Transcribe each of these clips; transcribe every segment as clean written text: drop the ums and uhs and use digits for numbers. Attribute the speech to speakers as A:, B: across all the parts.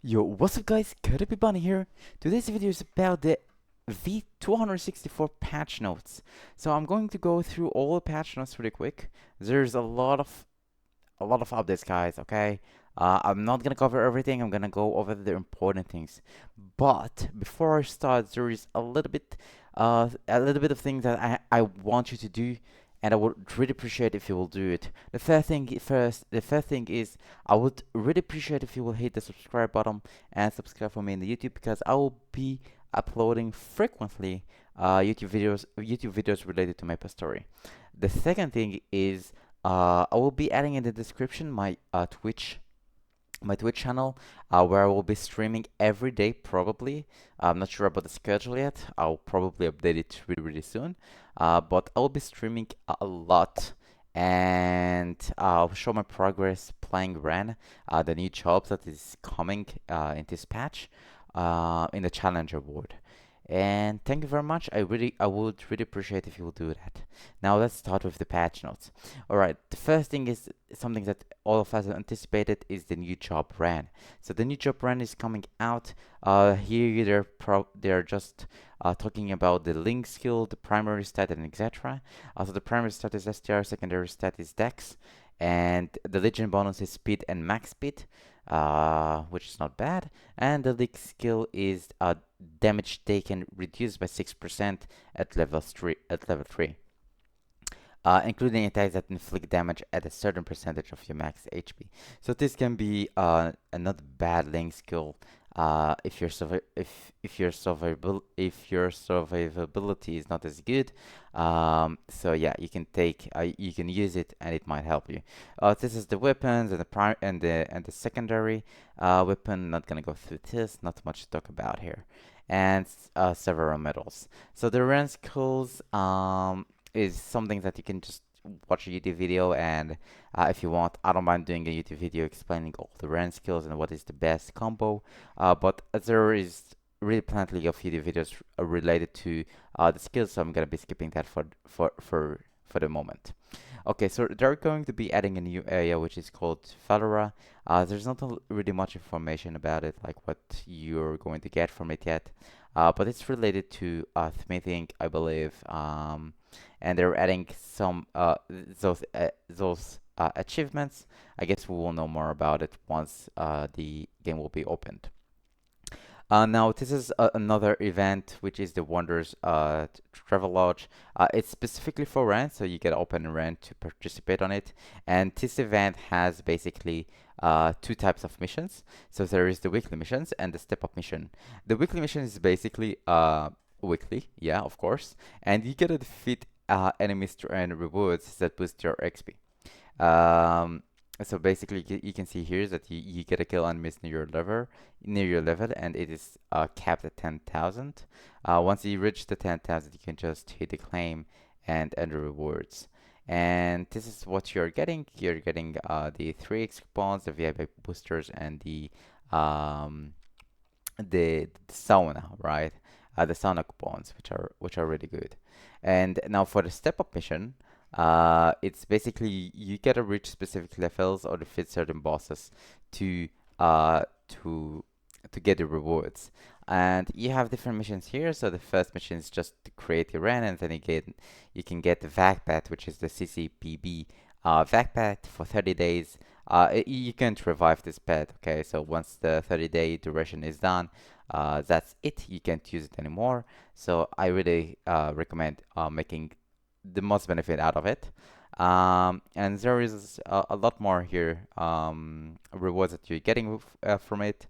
A: Yo, what's up guys? Could Bunny here. Today's video is about the V.264 patch notes. So I'm going to go through all the patch notes really quick. There's a lot of updates, guys, okay? I'm not gonna cover everything. I'm gonna go over the important things. But before I start, there is a little bit of things that I want you to do, and I would really appreciate if you will do it. The first thing is I would really appreciate if you will hit the subscribe button and subscribe for me in the YouTube because I will be uploading frequently YouTube videos related to Maple Story. The second thing is I will be adding in the description my Twitch channel, where I will be streaming every day probably. I'm not sure about the schedule yet. I'll probably update it really, really soon. But I'll be streaming a lot, and I'll show my progress playing Ren, the new job that is coming in this patch, in the Challenger World. And thank you very much. I would really appreciate if you will do that. Now let's start with the patch notes. All right, the first thing is something that all of us anticipated is the new job ran. So the new job ran is coming out. Here they're just talking about the link skill, the primary stat, and etc. So the primary stat is STR, secondary stat is Dex, and the legend bonus is speed and max speed, which is not bad. And the leak skill is damage taken reduced by 6% at level 3. Including attacks that inflict damage at a certain percentage of your max HP. So this can be a not bad link skill if your survivability is not as good. So yeah, you can use it and it might help you. This is the weapons and the prime and the secondary weapon. Not gonna go through this. Not much to talk about here. And several medals. So the rend skills is something that you can just watch a YouTube video, and if you want, I don't mind doing a YouTube video explaining all the rend skills and what is the best combo. But there is really plenty of YouTube videos related to the skills, so I'm gonna be skipping that for the moment. Okay, so they're going to be adding a new area which is called Valora. There's not really much information about it, like what you're going to get from it yet, but it's related to smithing, I believe. And they're adding some those achievements. I guess we will know more about it once the game will be opened. Now, this is another event, which is the Wonders Travel Lodge. It's specifically for rent, so you get open rent to participate on it. And this event has basically two types of missions. So there is the weekly missions and the step-up mission. The weekly mission is basically weekly, yeah, of course, and you get to defeat enemies to earn rewards that boost your XP. Um, so basically, you can see here that you get a kill on miss near your level, and it is capped at 10,000. Once you reach the 10,000, you can just hit the claim and earn the rewards. And this is what you're getting. You're getting the 3x coupons, the VIP boosters, and um, the sauna, right? The sauna coupons, which are really good. And now for the step up mission, it's basically you gotta reach specific levels or defeat certain bosses to uh to to get the rewards. And you have different missions here. So the first mission is just to create your ren, and then you can get the vac pet, which is the CCPB vac pet for 30 days. You can't revive this pet, okay? So once the 30-day duration is done, that's it. You can't use it anymore. So I really recommend making the most benefit out of it. And there is a lot more here, rewards that you're getting from it.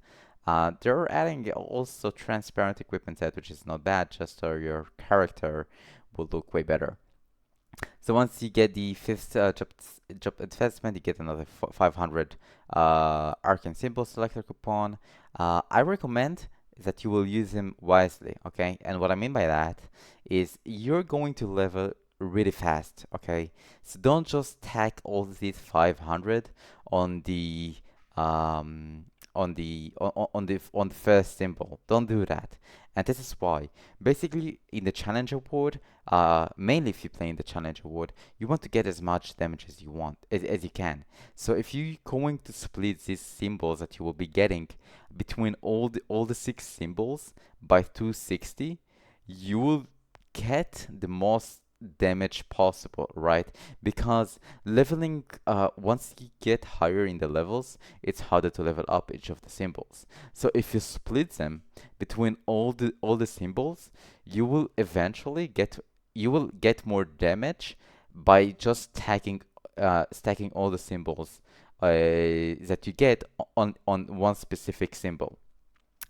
A: They're adding also transparent equipment set, which is not bad, just so your character will look way better. So once you get the fifth job advancement, you get another 500 Arcane Symbol Selector coupon. I recommend that you will use them wisely, okay? And what I mean by that is you're going to level really fast, okay? So don't just tack all these 500 on the um, on the first symbol. Don't do that. And this is why. Basically, in the challenge award, mainly if you play in the challenge award, you want to get as much damage as you want, as you can. So if you're going to split these symbols that you will be getting between all the six symbols by 260, you will get the most damage possible, right? Because leveling, once you get higher in the levels, it's harder to level up each of the symbols. So if you split them between all the symbols, you will get more damage by just stacking all the symbols that you get on one specific symbol.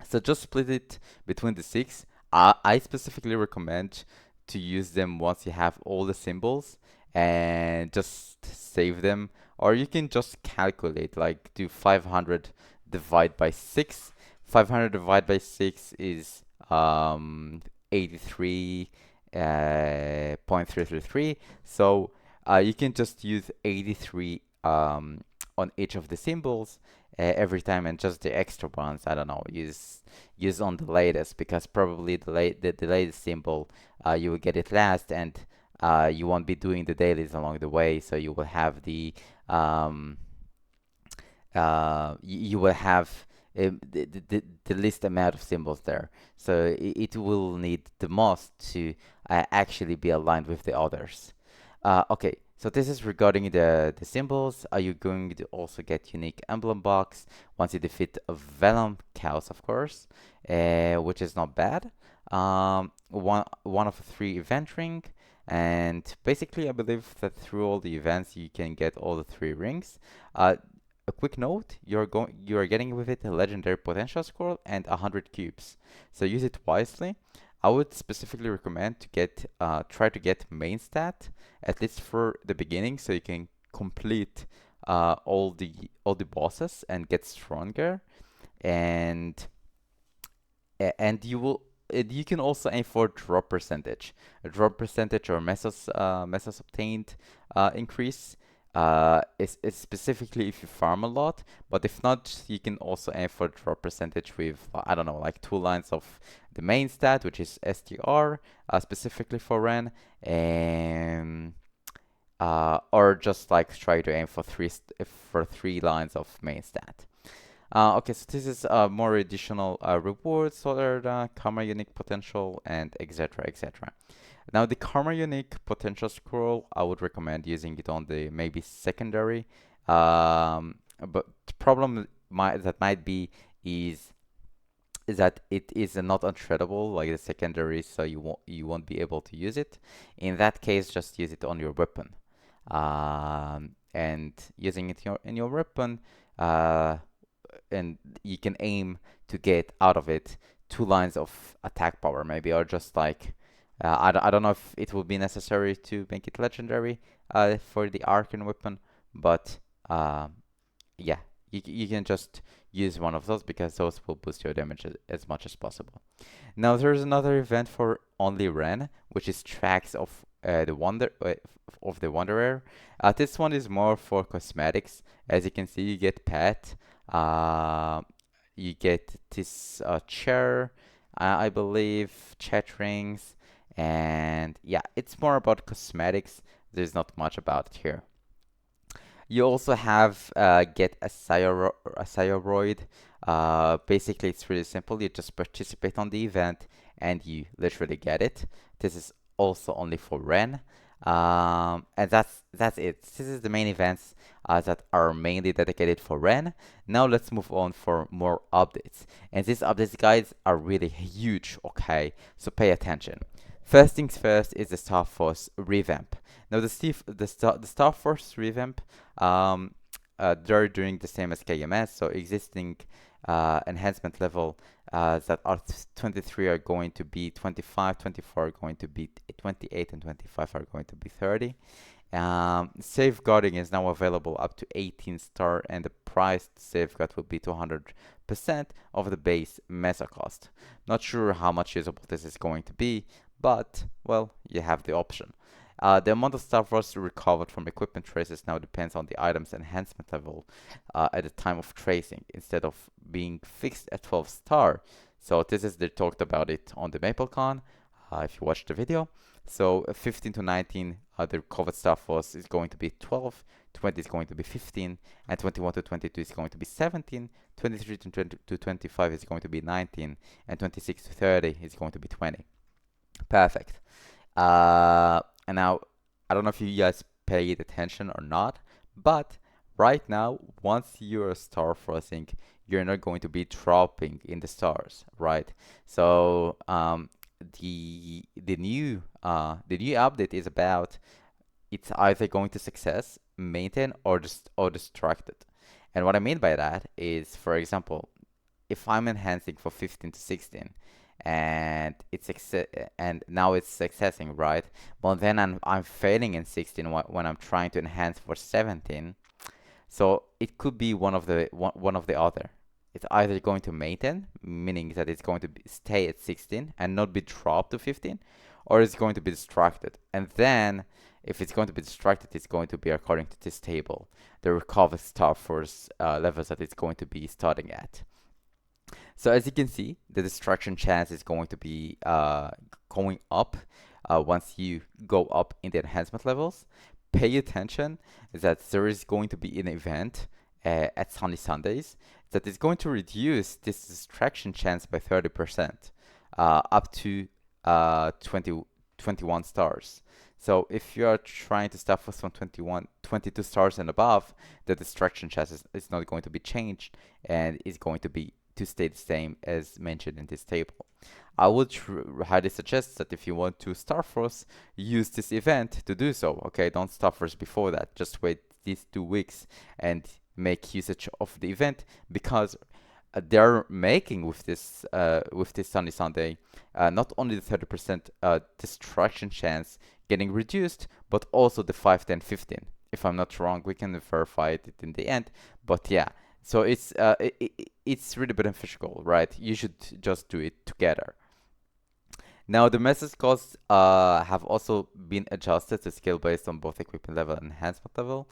A: So just split it between the six. I specifically recommend to use them once you have all the symbols and just save them. Or you can just calculate, like do 500 divide by 6. 500 divided by 6 is 83 .333. So you can just use 83 on each of the symbols every time, and just the extra ones, I don't know, use on the latest, because probably the latest symbol you will get it last, and you won't be doing the dailies along the way, so you will have um, you will have the least amount of symbols there. So it will need the most to actually be aligned with the others. Okay, so this is regarding the symbols. Are you going to also get unique emblem box once you defeat a Venom Chaos, of course, which is not bad. One of the three event ring, and basically I believe that through all the events you can get all the three rings. A quick note, you are getting with it a legendary potential scroll and 100 cubes. So use it wisely. I would specifically recommend to try to get main stat at least for the beginning, so you can complete all the bosses and get stronger. And and you can also aim for drop percentage, a drop percentage or mesos obtained increase. Is specifically if you farm a lot, but if not, you can also aim for drop percentage with, I don't know, like 2 lines of the main stat, which is STR, specifically for Ren, and or just like try to aim for for 3 lines of main stat. Okay, so this is more additional rewards, solar karma unique potential, and etc. etc. Now the karma unique potential scroll, I would recommend using it on the maybe secondary. But the problem that might be is that it is not unthreadable like the secondary, so you won't be able to use it. In that case, just use it on your weapon. And using it in your weapon, uh, and you can aim to get out of it 2 lines of attack power maybe, or just like I don't know if it will be necessary to make it legendary for the arcane weapon, but yeah, you can just use one of those because those will boost your damage as much as possible. Now there's another event for only Ren, which is tracks of the Wanderer. This one is more for cosmetics. As you can see, you get pet, uh, you get this chair, I believe, chat rings, and yeah, it's more about cosmetics. There's not much about it here. You also have get a Cyroid. Basically, it's really simple. You just participate on the event and you literally get it. This is also only for Ren. And that's it. This is the main events that are mainly dedicated for Ren. Now let's move on for more updates. And these updates, guys, are really huge, okay? So pay attention. First things first is the Star Force revamp. Now the Star Force revamp, they're doing the same as KMS, so existing enhancement level that are 23 are going to be 25, 24 are going to be 28, and 25 are going to be 30. Safeguarding is now available up to 18 star, and the price to safeguard will be 200% of the base mesa cost. Not sure how much usable this is going to be, but well, you have the option. The amount of star force recovered from equipment traces now depends on the item's enhancement level at the time of tracing, instead of being fixed at 12 star. So this is, they talked about it on the MapleCon, if you watched the video. So 15 to 19, the recovered star force is going to be 12, 20 is going to be 15, and 21 to 22 is going to be 17, 23 to 25 is going to be 19, and 26 to 30 is going to be 20. Perfect. And now, I don't know if you guys paid attention or not, but right now, once you're star forcing, you're not going to be dropping in the stars, right? So the new update is about, it's either going to success, maintain, or just or destruct it. And what I mean by that is, for example, if I'm enhancing for 15 to 16 and and now it's successing, right? But then I'm failing in 16 when I'm trying to enhance for 17. So it could be one of the other. It's either going to maintain, meaning that it's going to stay at 16 and not be dropped to 15, or it's going to be distracted. And then, if it's going to be distracted, it's going to be according to this table, the recovered star force levels that it's going to be starting at. So as you can see, the distraction chance is going to be going up once you go up in the enhancement levels. Pay attention that there is going to be an event at Sunny Sundays that is going to reduce this distraction chance by 30%, up to 21 stars. So if you are trying to start with from 22 stars and above, the distraction chance is not going to be changed and is going to stay the same as mentioned in this table. I would highly suggest that if you want to star force, use this event to do so. Okay, don't star force before that. Just wait these 2 weeks and make usage of the event, because they're making with this Sunny Sunday not only the 30% distraction chance getting reduced, but also the 5, 10, 15. If I'm not wrong, we can verify it in the end. But yeah, so it's really beneficial, right? You should just do it together. Now, the message costs have also been adjusted to scale based on both equipment level and enhancement level.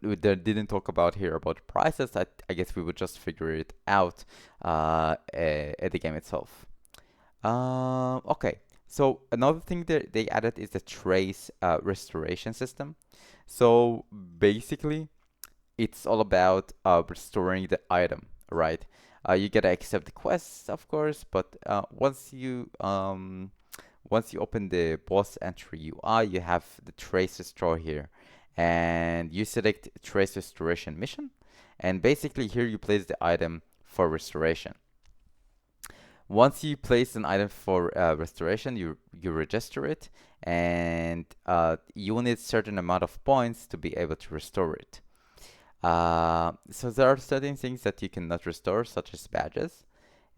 A: We didn't talk about here about prices. I guess we would just figure it out at the game itself. Okay, so another thing that they added is the trace restoration system. So basically, it's all about restoring the item, right? You gotta accept the quests, of course, but once you open the boss entry UI, you have the trace restore here, and you select trace restoration mission, and basically here you place the item for restoration. Once you place an item for restoration, you register it, and you will need certain amount of points to be able to restore it. So there are certain things that you cannot restore, such as badges.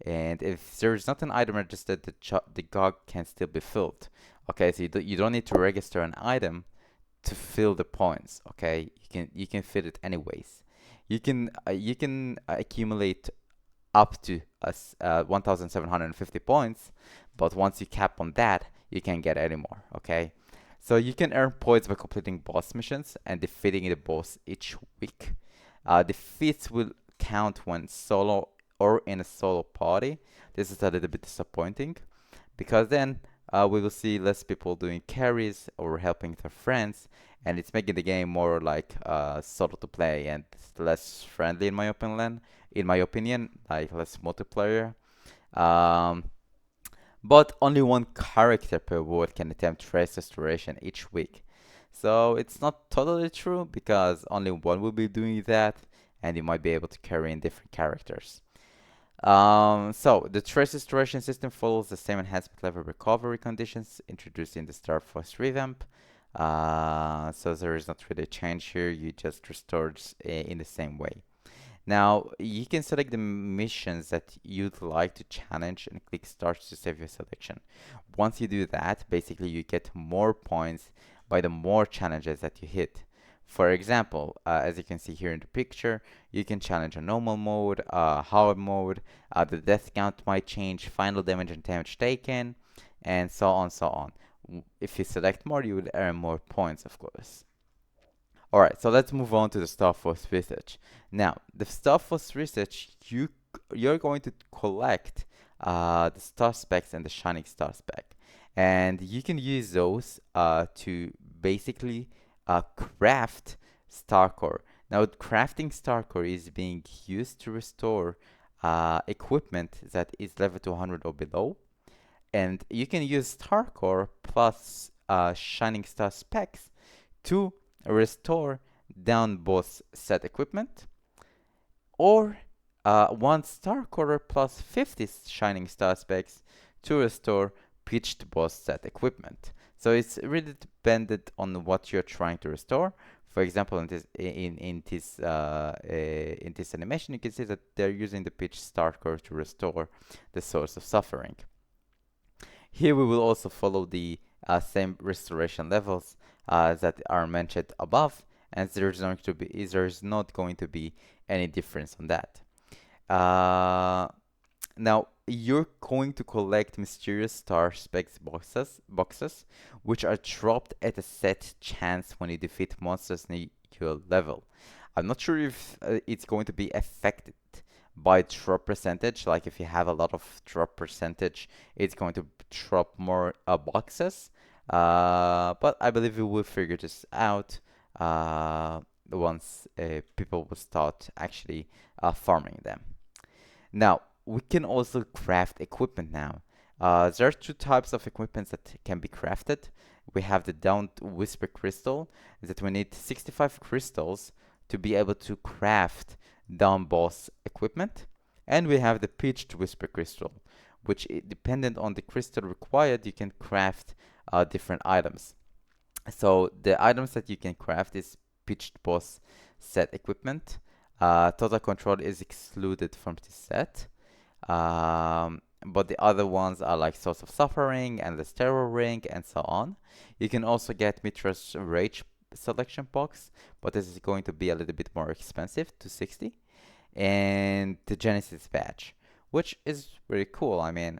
A: And if there is not an item registered, the GOG can still be filled. Okay, so you don't need to register an item to fill the points. Okay, you can fill it anyways. You can accumulate up to 1,750 points, but once you cap on that, you can't get any more. Okay. So you can earn points by completing boss missions and defeating the boss each week. Defeats will count when solo or in a solo party. This is a little bit disappointing, because then we will see less people doing carries or helping their friends, and it's making the game more like solo to play and less friendly in my opinion. Like less multiplayer. Um, but only one character per ward can attempt trace restoration each week. So it's not totally true, because only one will be doing that, and you might be able to carry in different characters. So the trace restoration system follows the same enhancement level recovery conditions introduced in the Star Force revamp. So there is not really a change here, you just restored in the same way. Now, you can select the missions that you'd like to challenge and click Start to save your selection. Once you do that, basically you get more points by the more challenges that you hit. For example, as you can see here in the picture, you can challenge a normal mode, hard mode, the death count might change, final damage and damage taken, and so on, so on. if you select more, you will earn more points, of course. All right, so let's move on to the Star Force research. Now, the Star Force research, you're going to collect the star specs and the shining star spec, and you can use those to basically craft star core. Now, crafting star core is being used to restore equipment that is level 200 or below, and you can use star core plus shining star specs to restore down boss set equipment, or one star core plus 50 shining star specs to restore pitched boss set equipment. So it's really dependent on what you're trying to restore. For example, in this animation, you can see that they're using the pitched star core to restore the source of suffering. Here we will also follow the same restoration levels that are mentioned above, and there's not going to be any difference on that. Uh, Now you're going to collect mysterious star specs boxes, which are dropped at a set chance when you defeat monsters near your level. I'm not sure if it's going to be affected by drop percentage. Like if you have a lot of drop percentage, it's going to drop more boxes. But I believe we will figure this out once people will start actually farming them. Now, we can also craft equipment now. There are two types of equipment that can be crafted. We have the downed whisper crystal that we need 65 crystals to be able to craft down boss equipment. And we have the pitched whisper crystal, which dependent on the crystal required, you can craft different items. So the items that you can craft is pitched boss set equipment. Total control is excluded from this set. But the other ones are like Source of Suffering and the Terror Ring and so on. You can also get Mitra's Rage selection box, but this is going to be a little bit more expensive, 260. And the Genesis badge, which is really cool. I mean,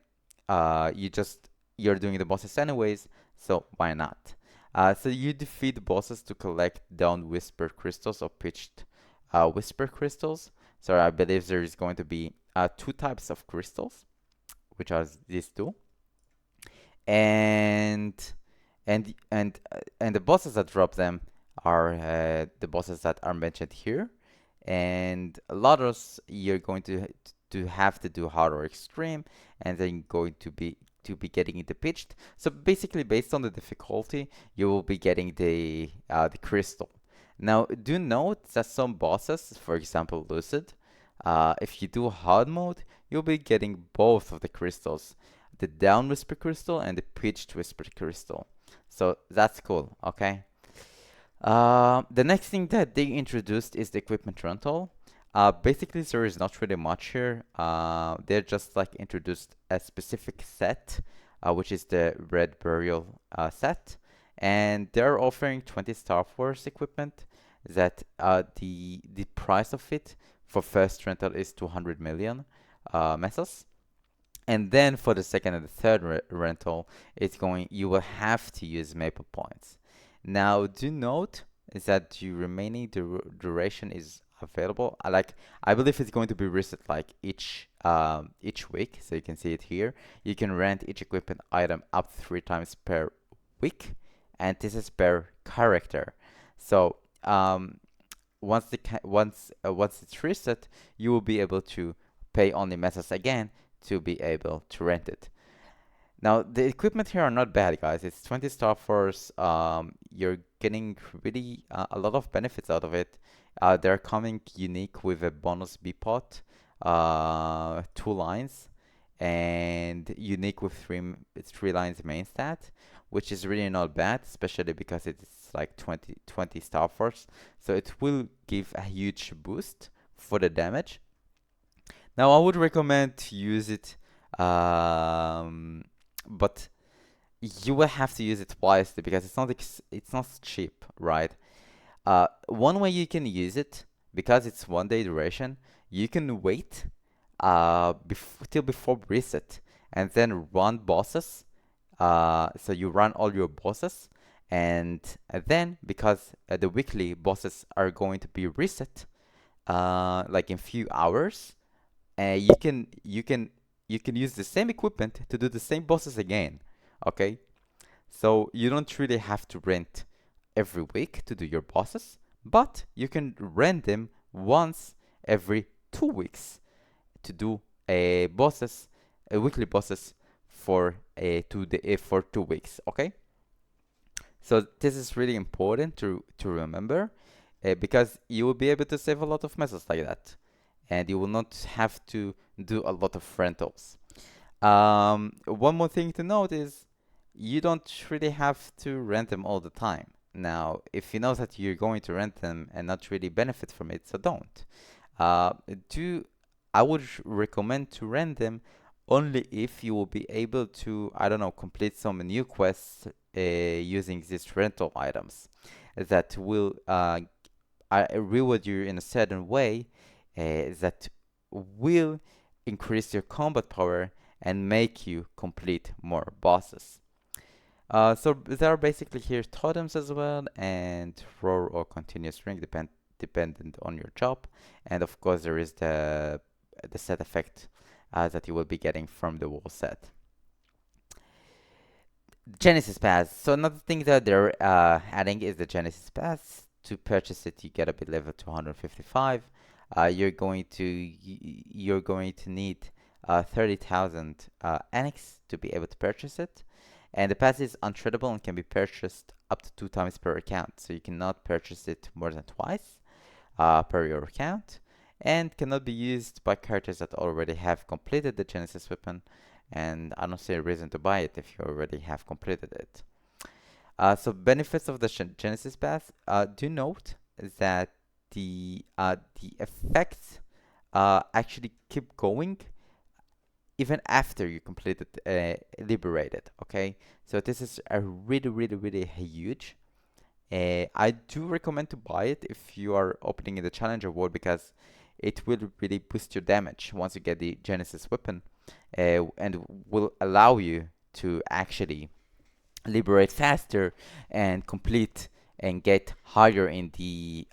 A: you're doing the bosses anyways, so why not? So you defeat bosses to collect down whisper crystals or pitched whisper crystals. So I believe there is going to be two types of crystals, which are these two, and and the bosses that drop them are the bosses that are mentioned here. And Lotus, you're going to have to do hard or extreme, and then going to be getting it pitched. So basically, based on the difficulty, you will be getting the crystal. Now, do note that some bosses, for example, Lucid, if you do hard mode, you'll be getting both of the crystals, the down whisper crystal and the pitched whisper crystal. So that's cool, okay? The next thing that they introduced is the equipment rental. Basically, there is not really much here. They just like introduced a specific set, which is the Red Burial set, and they're offering 20 Star Force equipment. That the price of it for first rental is 200 million mesos. And then for the second and the third rental, you will have to use Maple points. Now, do note is that the remaining duration is available. I believe it's going to be reset like each week, so you can see it here. You can rent each equipment item up 3 times per week, and this is per character. So once it's reset, you will be able to pay only mesos again to be able to rent it. Now, the equipment here are not bad, guys. It's 20 Star Force. You're getting really a lot of benefits out of it. They're coming unique with a bonus B pot, 2 lines, and unique with three lines main stat, which is really not bad, especially because it's like 20 Star Force. So it will give a huge boost for the damage. Now, I would recommend to use it, but you will have to use it wisely because it's not cheap, right? One way you can use it, because it's 1 day duration, you can wait till before reset and then run bosses So you run all your bosses, and then because the weekly bosses are going to be reset, like in few hours, you can use the same equipment to do the same bosses again. Okay, so you don't really have to rent every week to do your bosses, but you can rent them once every 2 weeks to do a bosses, a weekly bosses for for 2 weeks. Okay, so this is really important to remember, because you will be able to save a lot of messes like that, and you will not have to do a lot of rentals. One more thing to note is you don't really have to rent them all the time. Now, if you know that you're going to rent them and not really benefit from it, so don't. Uh, do I would recommend to rent them only if you will be able to, I don't know, complete some new quests using these rental items that will reward you in a certain way, that will increase your combat power and make you complete more bosses. So there are basically here totems as well, and roar or continuous ring dependent on your job, and of course there is the set effect that you will be getting from the wall set. Genesis Pass. So another thing that they're adding is the Genesis Pass. To purchase it, you get a bit level 255. You're going to need 30,000 annex to be able to purchase it. And the pass is untradable and can be purchased up to 2 times per account. So you cannot purchase it more than twice per your account, and cannot be used by characters that already have completed the Genesis weapon. And I don't see a reason to buy it if you already have completed it. So benefits of the Genesis Pass. Do note that the effects actually keep going even after you complete it, liberated. Okay, so this is a really huge. I do recommend to buy it if you are opening in the Challenger world, because it will really boost your damage once you get the Genesis weapon, and will allow you to actually liberate faster and complete and get higher in the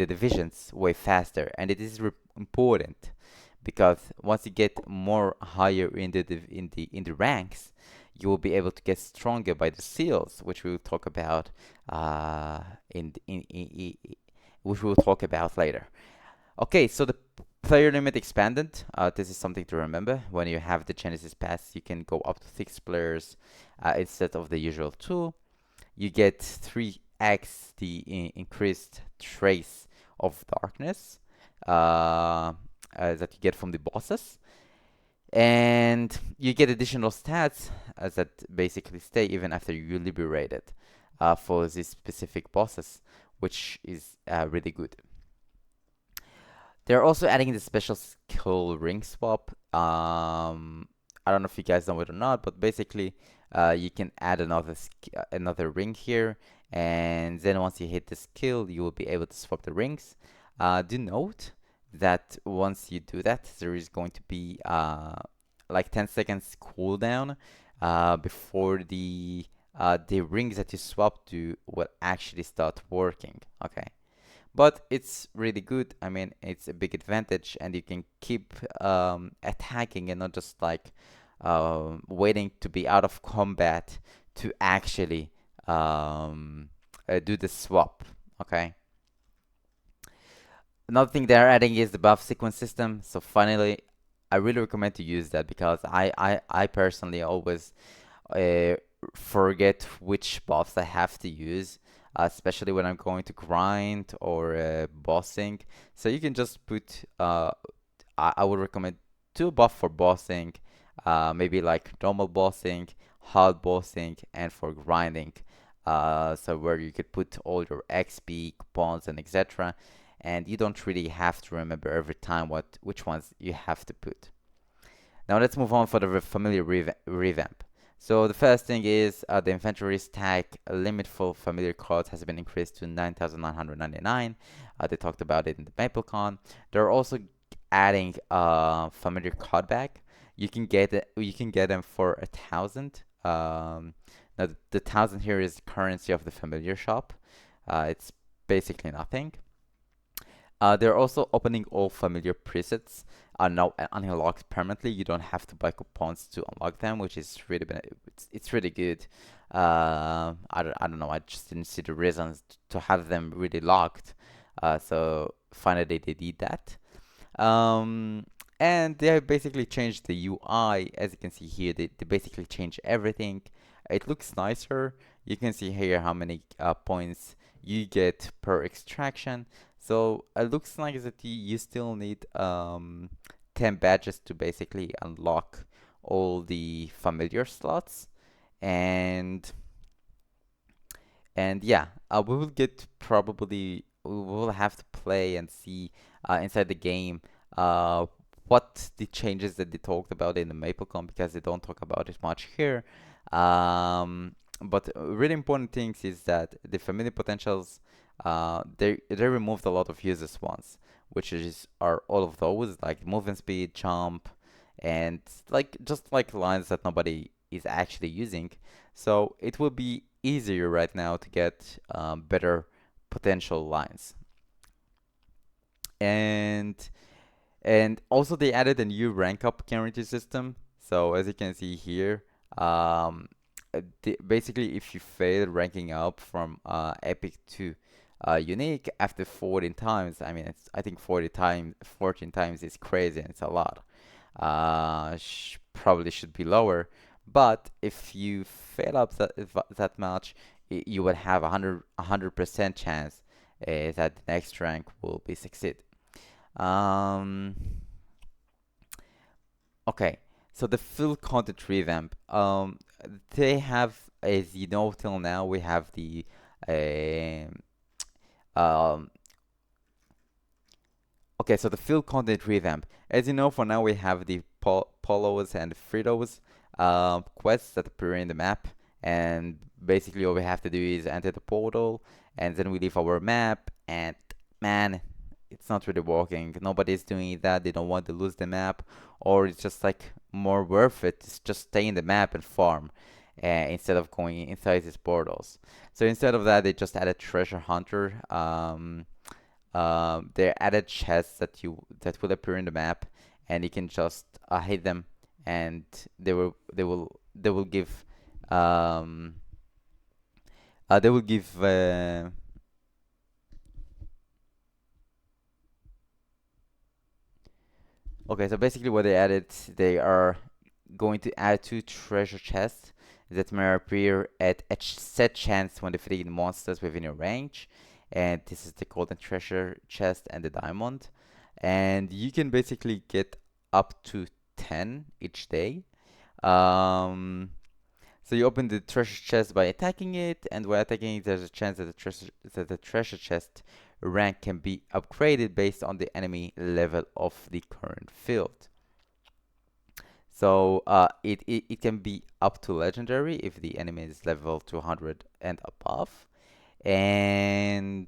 A: divisions way faster. And it is important because once you get more higher in the ranks, you will be able to get stronger by the seals, which we will talk about which we will talk about later. Okay, so the player limit expanded. This is something to remember. When you have the Genesis Pass, you can go up to 6 players instead of the usual 2. You get 3x the increased trace of darkness that you get from the bosses. And you get additional stats that basically stay even after you liberate it for these specific bosses, which is really good. They're also adding the special skill ring swap. I don't know if you guys know it or not, but basically, you can add another ring here, and then once you hit the skill, you will be able to swap the rings. Do note that once you do that, there is going to be like 10 seconds cooldown before the rings that you swap to will actually start working. Okay, but it's really good. I mean, it's a big advantage, and you can keep attacking and not just like waiting to be out of combat to actually do the swap. Okay. Another thing they're adding is the buff sequence system. So finally, I really recommend to use that, because I personally always uh, forget which buffs I have to use, especially when I'm going to grind or bossing. So you can just put, I would recommend 2 buff for bossing, maybe like normal bossing, hard bossing, and for grinding. So where you could put all your XP, coupons, and etc. And you don't really have to remember every time which ones you have to put. Now let's move on for the familiar revamp. So the first thing is the inventory stack limit for familiar cards has been increased to 9,999. They talked about it in the MapleCon. They're also adding familiar card back. You can get them for 1,000 Now the 1,000 here is the currency of the familiar shop. It's basically nothing. They're also opening all familiar presets are now unlocked permanently. You don't have to buy coupons to unlock them, which is it's really good. I don't know. I just didn't see the reasons to have them really locked. So finally they did that. Um, and they have basically changed the UI. As you can see here, they basically changed everything. It looks nicer. You can see here how many points you get per extraction. So it looks like that you still need 10 badges to basically unlock all the familiar slots. And yeah, we will get probably we will have to play and see inside the game uh, what the changes that they talked about in the MapleCon because they don't talk about it much here. But really important things is that the familiar potentials they removed a lot of useless ones, which is are all of those like movement speed, jump, and like just like lines that nobody is actually using. So it will be easier right now to get better potential lines. And also they added a new rank up guarantee system. So as you can see here, basically if you fail ranking up from epic to unique after 14 times, I mean I think 14 times is crazy and it's a lot. Probably should be lower. But if you fail up that much, you would have a 100% chance that the next rank will be succeed. Um, okay, so the full content revamp. They have, as you know, till now we have the um, um, okay, so the field content revamp. As you know, for now we have the polos and fritos quests that appear in the map, and basically all we have to do is enter the portal, and then we leave our map, and man, it's not really working. Nobody's doing that. They don't want to lose the map, or it's just like more worth it. It's just stay in the map and farm. Instead of going inside these portals. So instead of that, they just added treasure hunter. They're added chests that will appear in the map, and you can just hit them, and they will give um, they will give okay. So basically, what they added, they are going to add two treasure chests that may appear at a set chance when defeating monsters within your range. And this is the golden treasure chest and the diamond. And you can basically get up to 10 each day. Um, so you open the treasure chest by attacking it, and while attacking it, there's a chance that the treasure chest rank can be upgraded based on the enemy level of the current field. So it can be up to legendary if the enemy is level 200 and above. And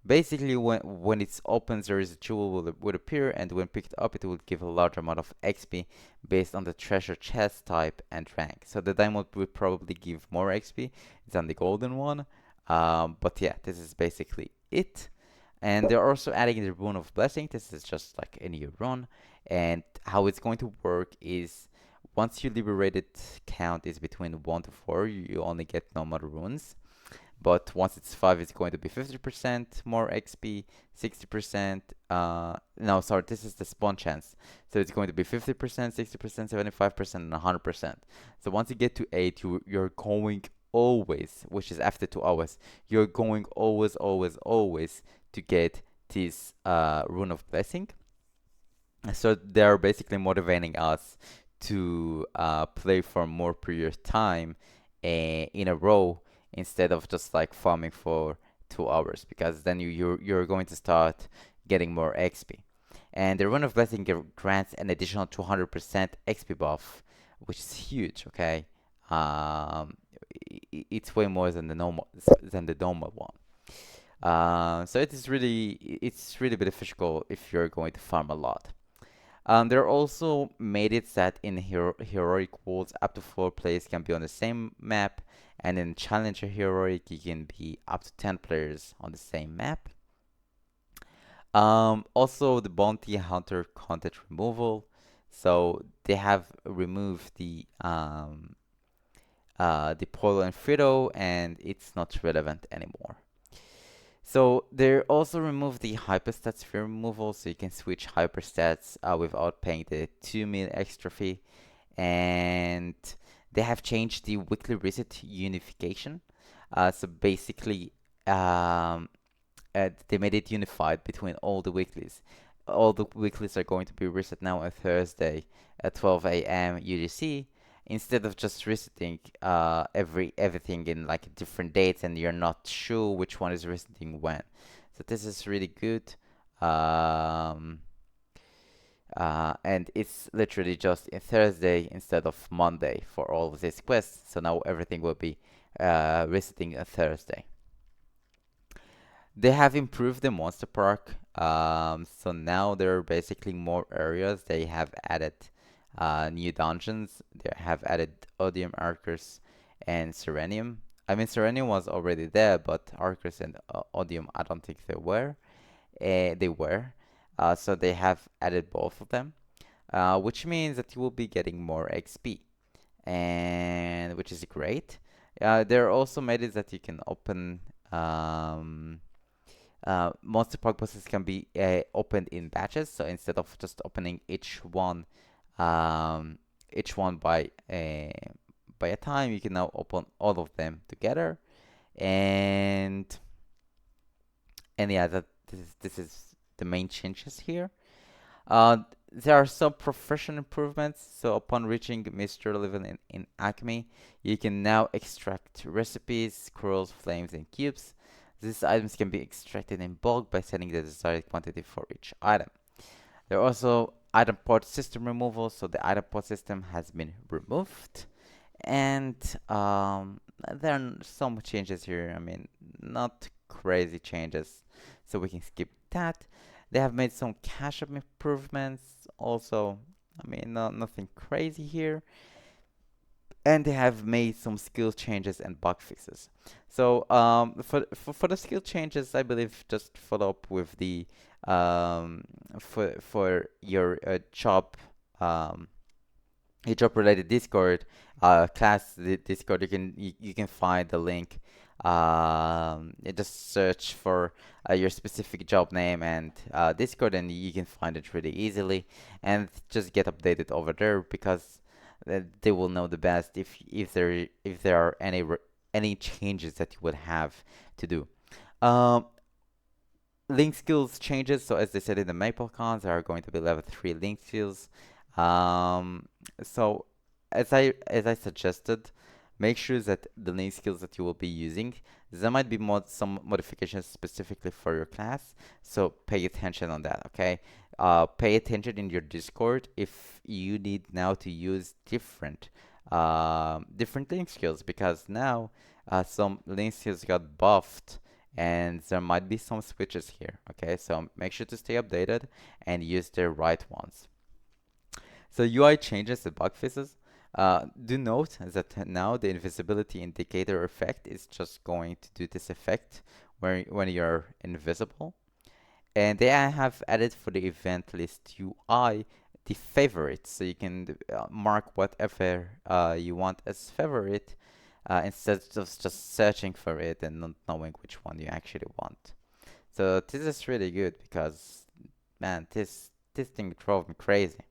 A: basically when it's opens there is a jewel would appear, and when picked up it will give a large amount of XP based on the treasure chest type and rank. So the diamond would probably give more XP than the golden one. But yeah, this is basically it. And they're also adding the rune of blessing. This is just like any rune. And how it's going to work is once your liberated count is between 1 to 4, you only get normal runes. But once it's 5, it's going to be 50% more XP, 60%. No, sorry, this is the spawn chance. So it's going to be 50%, 60%, 75%, and 100%. So once you get to 8, you're going always, which is after 2 hours, you're going always, always, always to get this rune of blessing. So they're basically motivating us to play for more period of time in a row instead of just like farming for 2 hours, because then you're going to start getting more XP. And the Rune of Blessing grants an additional 200% XP buff, which is huge. Okay, it's way more than the normal one. So it's really beneficial if you're going to farm a lot. They're also made it that in heroic worlds, up to four players can be on the same map, and in Challenger Heroic, you can be up to 10 players on the same map. Also, the Bounty Hunter content removal. So they have removed the Polo and Frito, and it's not relevant anymore. So they also removed the hyperstat sphere removal, so you can switch hyperstats without paying the 2 mil extra fee. And they have changed the weekly reset unification. So basically, um, they made it unified between all the weeklies. All the weeklies are going to be reset now on Thursday at 12 a.m. UTC instead of just resetting everything in like different dates and you're not sure which one is resetting when. So this is really good. Um, and it's literally just in Thursday instead of Monday for all of these quests. So now everything will be resetting on Thursday. They have improved the monster park. So now there are basically more areas. They have added new dungeons. They have added Odium, Arcus, and Serenium. I mean, Serenium was already there, but Arcus and Odium, I don't think they were. They were. So they have added both of them, which means that you will be getting more XP, and which is great. There are also made it that you can open monster park bosses can be opened in batches. So instead of just opening um, each one by a time, you can now open all of them together. And yeah, this is the main changes here. Uh, there are some profession improvements. So upon reaching Mr. level in Acme, you can now extract recipes, scrolls, flames, and cubes. These items can be extracted in bulk by setting the desired quantity for each item. There are also item port system removal, so the item port system has been removed. And there are some changes here. I mean, not crazy changes, so we can skip that. They have made some cache up improvements. Also, I mean, nothing crazy here. And they have made some skill changes and bug fixes. So for the skill changes, I believe just follow up with the for um, your job related Discord class Discord. You can find the link. You just search for your specific job name and Discord, and you can find it really easily. And just get updated over there because they will know the best if there are any changes that you would have to do. Um, Link skills changes. So as they said in the Maple cons, there are going to be level 3 link skills. Um, so as I suggested, make sure that the link skills that you will be using, there might be some modifications specifically for your class. So pay attention on that, okay? Pay attention in your Discord if you need now to use different link skills because now some link skills got buffed and there might be some switches here. Okay, so make sure to stay updated and use the right ones. So UI changes and bug fixes. Do note that now the invisibility indicator effect is just going to do this effect when you're invisible. And they have added for the event list UI the favorites, so you can mark whatever you want as favorite instead of just searching for it and not knowing which one you actually want. So this is really good because, man, this thing drove me crazy.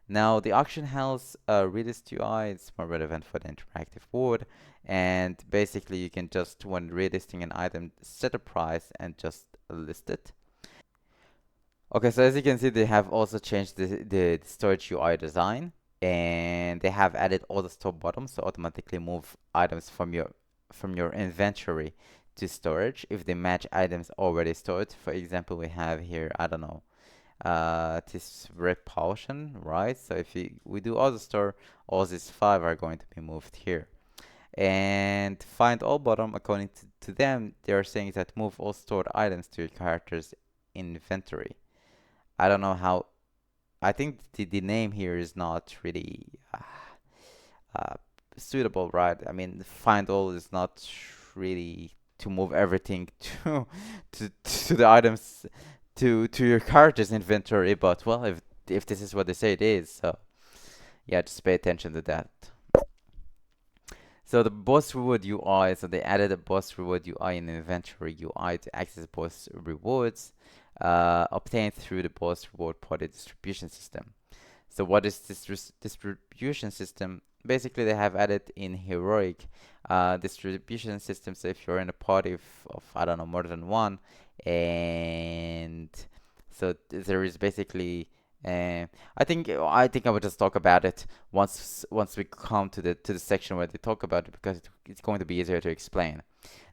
A: Now the auction house realist UI is more relevant for the interactive board, and basically you can just when relisting an item set a price and just list it. Okay, so as you can see, they have also changed the storage UI design, and they have added all the store buttons to automatically move items from your inventory to storage if they match items already stored. For example, we have here, I don't know, this red potion, right? So if we do auto store, all these five are going to be moved here. And find all bottom, according to them, they are saying that move all stored items to your character's inventory. I don't know I think the name here is not really uh, suitable, right? I mean, find all is not really to move everything to the items to your character's inventory, but well, if this is what they say it is, so yeah, just pay attention to that. So the boss reward UI, so they added a boss reward UI in the inventory UI to access boss rewards obtained through the boss reward party distribution system. So what is this distribution system? Basically, they have added in heroic distribution system. So if you're in a party of I don't know more than one, and so there is basically I think I would just talk about it once we come to the section where they talk about it because it's going to be easier to explain.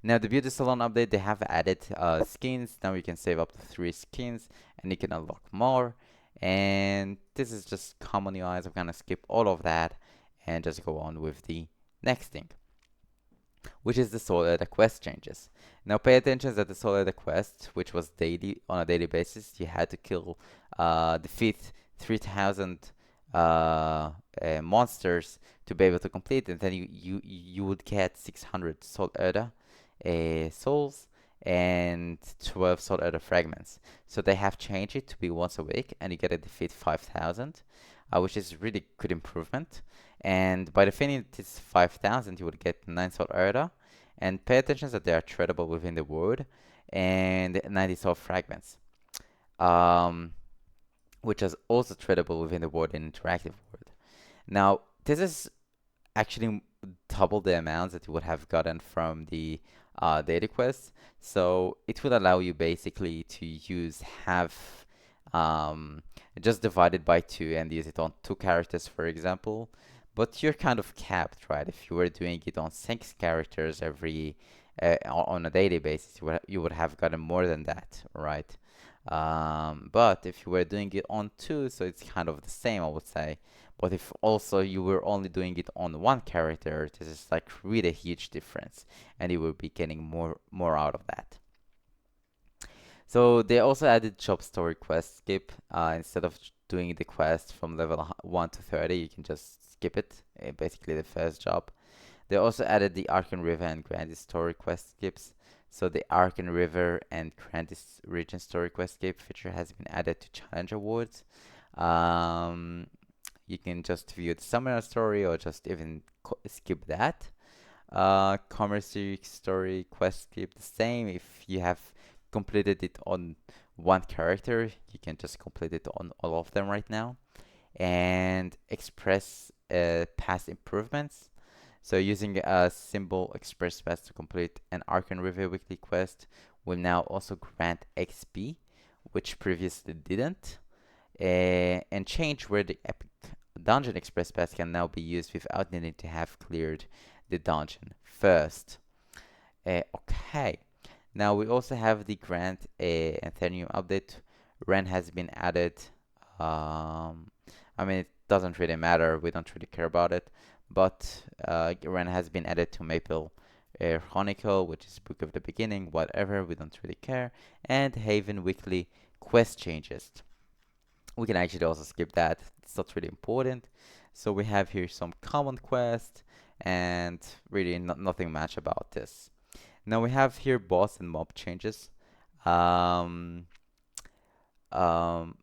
A: Now the beauty salon update they have added skins. Now you can save up to 3 skins and you can unlock more. And this is just common UIs. I'm gonna skip all of that and just go on with the next thing, which is the Soul Eater quest changes. Now pay attention that the Soul Eater quest, which was daily on a daily basis, you had to defeat 3,000 monsters to be able to complete it. And then you would get 600 Soul Eater souls and 12 Soul Eater fragments. So they have changed it to be once a week, and you get to defeat 5,000, which is really good improvement. And by defeating this 5,000, you would get 9 Soul Eater. And pay attention that they are tradable within the world, and 90 Soul fragments, um, which is also tradable within the world in interactive world. Now, this is actually double the amounts that you would have gotten from the data quest. So it would allow you basically to use half, um, just divided by two and use it on 2 characters, for example. But you're kind of capped, right? If you were doing it on 6 characters every on a daily basis, you would have gotten more than that, right? But if you were doing it on two, so it's kind of the same, I would say. But if also you were only doing it on 1 character, this is like really a huge difference, and you will be getting more out of that. So they also added job story quest skip. Instead of doing the quest from level 1 to 30, you can just skip it, basically the first job. They also added the Arkan River and Grandis story quest skips. So the Arkan River and Grandis region story quest skip feature has been added to challenge awards. Um, you can just view the summoner story or just even skip that. Commerce story quest skip the same. If you have completed it on 1 character, you can just complete it on all of them right now. And express past improvements. So using a symbol express pass to complete an Arcan River weekly quest will now also grant XP, which previously didn't, and change where the epic dungeon express pass can now be used without needing to have cleared the dungeon first. Okay, now we also have the Grand Athenium update. Ren has been added. I mean, it doesn't really matter. We don't really care about it. But Ren has been added to Maple Chronicle, which is Book of the Beginning, whatever. We don't really care. And Haven Weekly quest changes. We can actually also skip that. It's not really important. So we have here some common quests and really nothing much about this. Now we have here boss and mob changes. Um, um,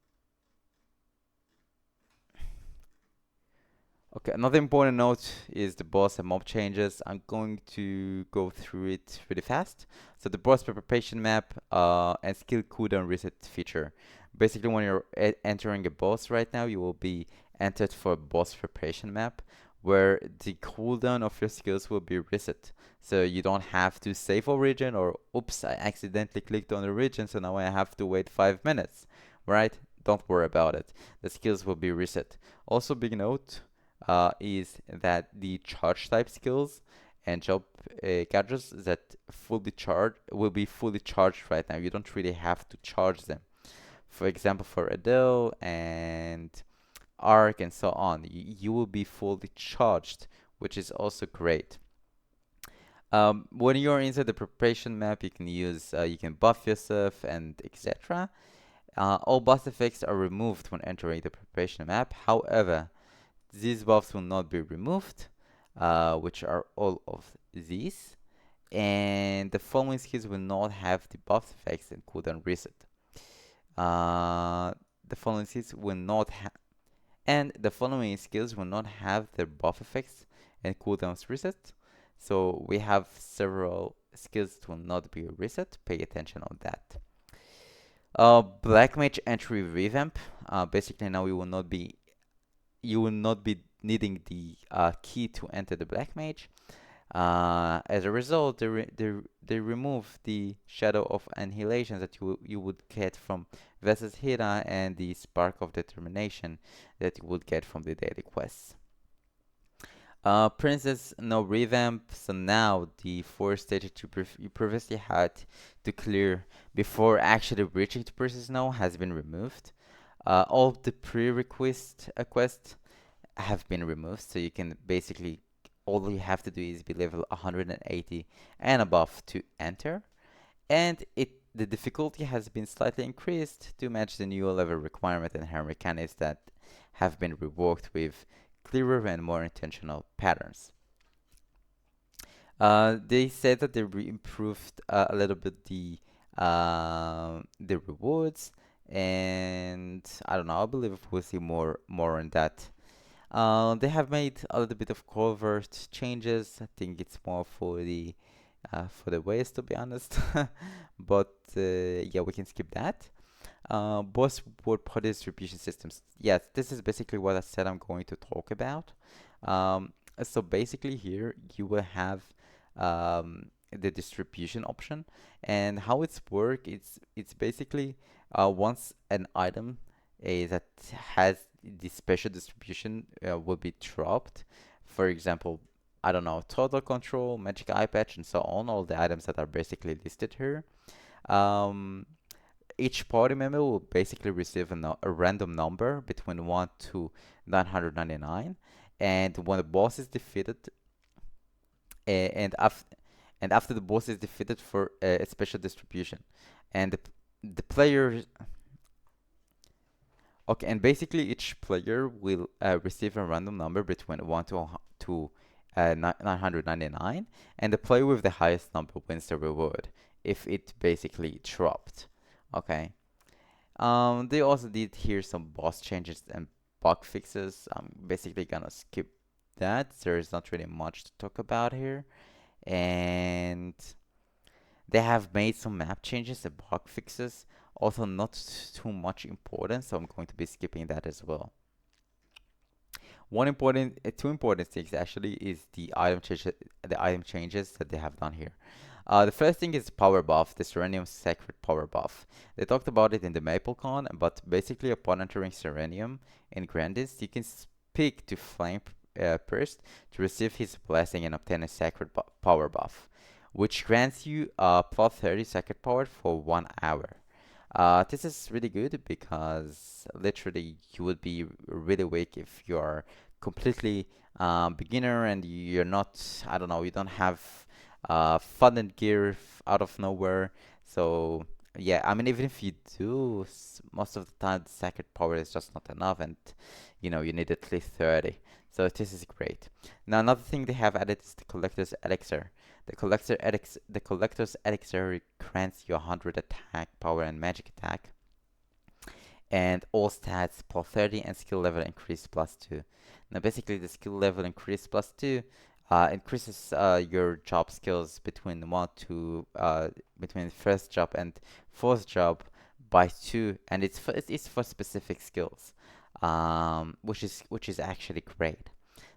A: Okay, another important note is the boss and mob changes. I'm going to go through it really fast. So the boss preparation map and skill cooldown reset feature. Basically, when you're entering a boss right now, you will be entered for a boss preparation map where the cooldown of your skills will be reset. So you don't have to save origin or oops, I accidentally clicked on the region, so now I have to wait 5 minutes, right? Don't worry about it. The skills will be reset. Also, big note is that the charge type skills and job gadgets that fully charged will be fully charged right now. You don't really have to charge them. For example, for Adele and Arc and so on, you will be fully charged, which is also great. When you're inside the preparation map, you can use you can buff yourself and etc. All buff effects are removed when entering the preparation map. However, these buffs will not be removed, which are all of these. And the following skills will not have the buff effects and cooldown reset. Uh, the following skills will not have and the following skills will not have their buff effects and cooldowns reset. So we have several skills that will not be reset. Pay attention on that. Black Mage entry revamp. Basically now you will not be needing the key to enter the Black Mage. As a result, they remove the Shadow of Annihilation that you would get from Ves's Hira and the Spark of Determination that you would get from the daily quests. Princess no revamp, so now the four stages you previously had to clear before actually reaching to Princess No has been removed. All of the prerequisite quests have been removed, so you can basically all you have to do is be level 180 and above to enter. And the difficulty has been slightly increased to match the new level requirement and her mechanics that have been reworked with clearer and more intentional patterns. They said that they improved a little bit the rewards, and I don't know. I believe we'll see more on that. They have made a little bit of covert changes. I think it's more for the ways, to be honest. But yeah, we can skip that. Both word party distribution systems. Yes, this is basically what I said I'm going to talk about. So basically here you will have the distribution option, and how it's work. It's basically once an item that has the special distribution will be dropped. For example, I don't know, Total Control, Magic Eye Patch, and so on. All the items that are basically listed here. Um, each party member will basically receive a random number between 1 to 999. And when the boss is defeated, and, and after the boss is defeated for a special distribution. And the player, okay, and basically each player will receive a random number between 1 to 999, and the player with the highest number wins the reward if it basically dropped. Okay. They also did here some boss changes and bug fixes. I'm basically gonna skip that. There's not really much to talk about here. And they have made some map changes and bug fixes. Also not too much important, so I'm going to be skipping that as well. Two important things actually is the item changes that they have done here. The first thing is power buff, the Serenium Sacred power buff. They talked about it in the MapleCon, but basically upon entering Serenium in Grandis, you can speak to Flame Priest to receive his blessing and obtain a sacred power buff, which grants you plus 30 sacred power for 1 hour. This is really good because literally you would be really weak if you're completely beginner and you're not, I don't know, you don't have funded gear out of nowhere. So yeah, I mean, even if you do, most of the time the sacred power is just not enough, and you need at least 30. So this is great. Now another thing they have added is the collector's elixir. The collector's elixir grants you 100 attack power and magic attack, and all stats plus 30 and skill level increase plus 2. Now basically the skill level increase plus 2 increases your job skills between first job and fourth job by 2, and it's for specific skills, which is actually great.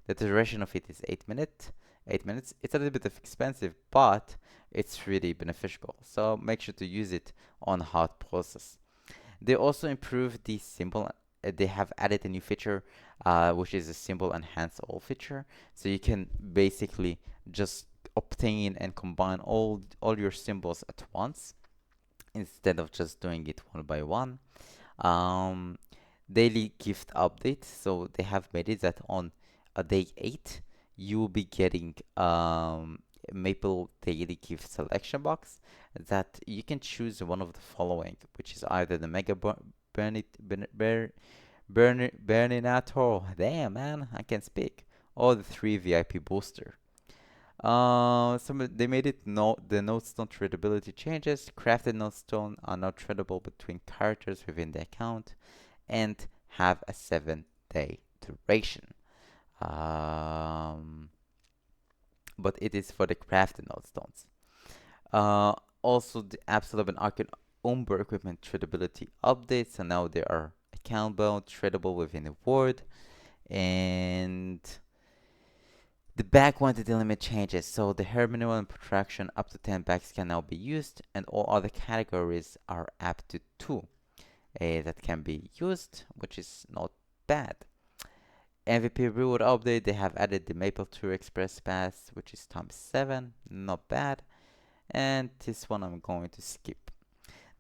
A: The duration of it is 8 minutes. 8 minutes. It's a little bit expensive, but it's really beneficial. So make sure to use it on hard process. They also improved the symbol. They have added a new feature, which is a symbol enhance all feature. So you can basically just obtain and combine all your symbols at once instead of just doing it one by one. Um, Daily gift update. So they have made it that on day 8 you will be getting Maple Daily Gift selection box that you can choose one of the following, which is either the Mega Bernie, Berninator, damn man, I can speak, or the 3 VIP booster. They made it no the notestone tradability changes. Crafted notestone are now tradable between characters within the account and have a 7-day duration. Um, but it is for the crafted notestones. Uh, Also, the Absolute and Arcane Umber equipment tradability updates, so now they are account bound, tradable within a ward, and the bag quantity limit changes. So the hair minimum protraction up to 10 bags can now be used, and all other categories are up to 2 that can be used, which is not bad. MVP reward update, they have added the Maple Tour Express Pass, which is times 7, not bad. And this one I'm going to skip.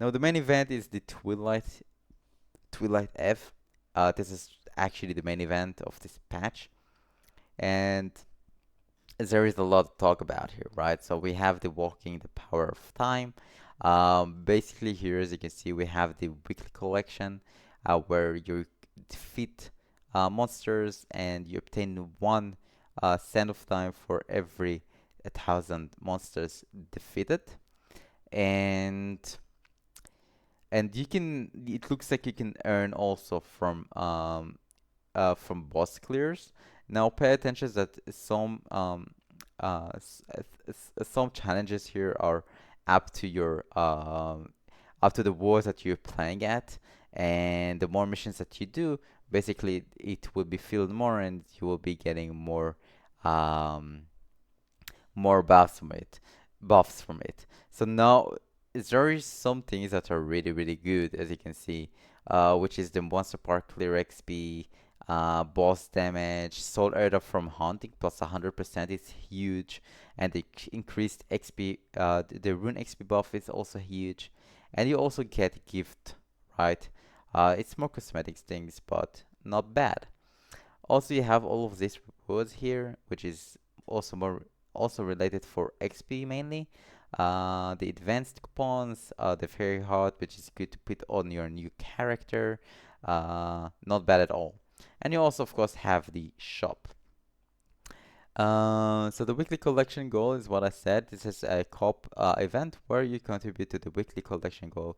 A: Now the main event is the Twilight F. This is actually the main event of this patch, and there is a lot to talk about here, right? So we have the Walking the Power of Time. Basically here, as you can see, we have the weekly collection where you defeat monsters and you obtain one Sand of Time for every 1,000 monsters defeated. And you can, it looks like you can earn also from boss clears. Now pay attention that some challenges here are up to your up to the wars that you're playing at, and the more missions that you do, basically it will be filled more, and you will be getting um, more buffs from it. So now there is some things that are really good, as you can see, which is the monster part clear XP, boss damage, soul airdrop from hunting plus 100% is huge, and the increased XP, the rune XP buff is also huge, and you also get gift, right? It's more cosmetics things, but not bad. Also, you have all of these rewards here, which is also related for XP mainly. The advanced coupons, the fairy heart, which is good to put on your new character. Not bad at all. And you also, of course, have the shop. So the weekly collection goal is what I said. This is a co-op event where you contribute to the weekly collection goal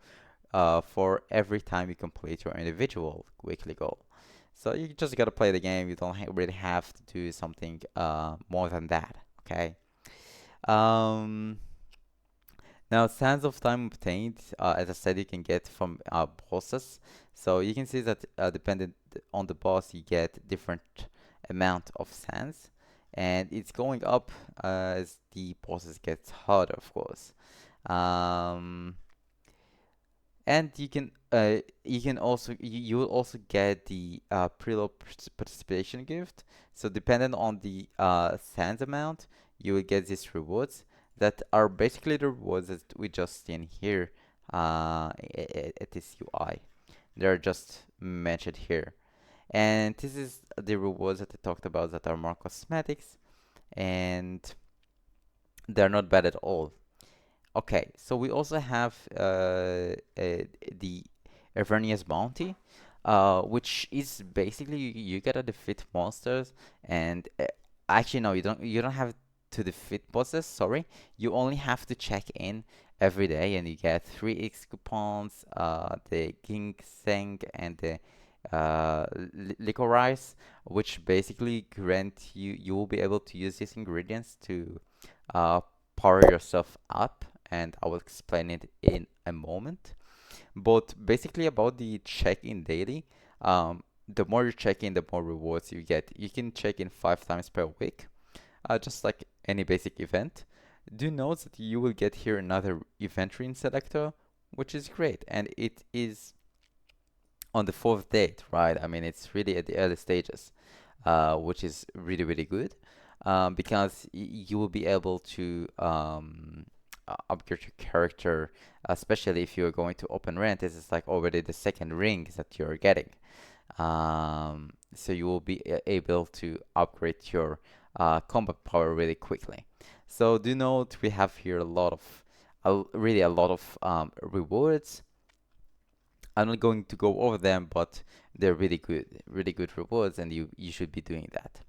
A: for every time you complete your individual weekly goal. So you just gotta play the game. You don't really have to do something more than that. Okay. Um, Now, sands of time obtained, as I said, you can get from bosses. So you can see that dependent on the boss, you get different amount of sands, and it's going up as the bosses get harder, of course. Um, and you can also you will also get the preload participation gift. So depending on the sands amount, you will get these rewards that are basically the rewards that we just seen here at this UI. They're just mentioned here. And this is the rewards that I talked about that are more cosmetics, and they're not bad at all. Okay, so we also have the Avernia's Bounty, which is basically you gotta defeat monsters, and actually no, you don't have to defeat bosses. Sorry, you only have to check in every day, and you get 3x coupons, the ginseng and the licorice, which basically grant you will be able to use these ingredients to uh, power yourself up, and I will explain it in a moment. But basically, about the check-in daily, the more you check in, the more rewards you get. You can check in 5 times per week, just like any basic event. Do note that you will get here another event ring selector, which is great, and it is on the fourth date, right? I mean, it's really at the early stages, which is really good, because you will be able to upgrade your character, especially if you're going to open rent. This is like already the second ring that you're getting. So you will be able to upgrade your combat power really quickly. So do note we have here a lot of, really a lot of rewards. I'm not going to go over them, but they're really good rewards, and you should be doing that.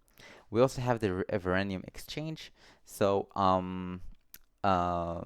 A: We also have the Everanium exchange. So uh,